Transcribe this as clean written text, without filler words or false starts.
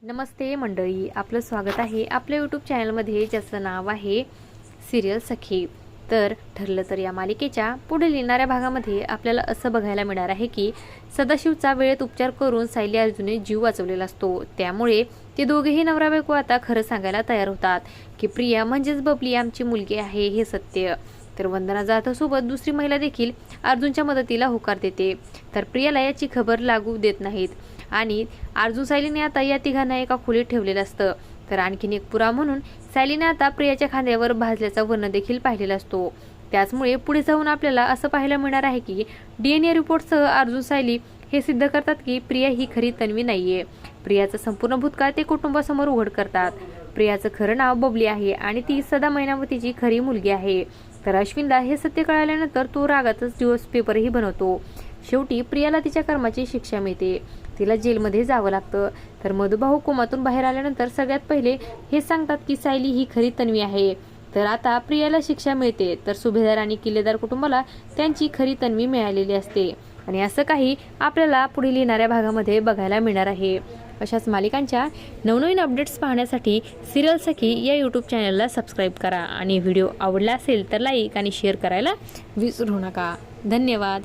नमस्ते मंडळी, आपलं स्वागत आहे आपल्या यूट्यूब चॅनलमध्ये, ज्याचं नाव आहे सिरियल सखी। तर ठरलं तर या मालिकेच्या पुढे येणाऱ्या भागामध्ये आपल्याला असं बघायला मिळणार आहे की सदाशिवचा वेळेत उपचार करून सायली अर्जुनने जीव वाचवलेला असतो। त्यामुळे ते दोघेही नवरा बायको आता खरं सांगायला तयार होतात की प्रिया म्हणजेच बबली आमची मुलगी आहे हे सत्य। तर वंदना जाधवसोबत दुसरी महिला देखील अर्जुनच्या मदतीला होकार देते। तर प्रियाला याची खबर लागू देत नाहीत आणि अर्जुन सायलीने आता या तिघांना एका खोलीत ठेवलेलं असतं। तर आणखीन एक पुरावा म्हणून सायलीने आता प्रियाच्या खांद्यावर भाजल्याचा वर्ण देखील पाहिलेला असतो। त्याचमुळे पुढे जाऊन आपल्याला असं पाहायला मिळणार आहे की DNA रिपोर्टसह अर्जुन सायली हे सिद्ध करतात की प्रिया ही खरी तन्वी नाहीये। प्रियाचं संपूर्ण भूतकाळ ते कुटुंबासमोर उघड करतात। प्रियाचं खरं नाव बबली आहे आणि ती सदा मैनावतीची खरी मुलगी आहे। तर अश्विनला हे सत्य कळाल्यानंतर तो रागातच डिवोर्स पेपरही बनवतो। शेवटी प्रियाला तिच्या कर्माची शिक्षा मिळते, तिला जेलमध्ये जावं लागतं। तर मधुभाऊ कोमातून बाहेर आल्यानंतर सगळ्यात पहिले हे सांगतात की सायली ही खरी तन्वी आहे। तर आता प्रियाला शिक्षा मिळते, तर सुभेदार आणि किल्लेदार कुटुंबाला त्यांची खरी तन्वी मिळालेली असते। आणि असं काही आपल्याला पुढील येणाऱ्या भागामध्ये बघायला मिळणार आहे। अशाच मालिकांच्या नवनवीन अपडेट्स पाहण्यासाठी सिरियल सखी या यूट्यूब चॅनलला सबस्क्राईब करा आणि व्हिडिओ आवडला असेल तर लाईक आणि शेअर करायला विसरू नका। धन्यवाद।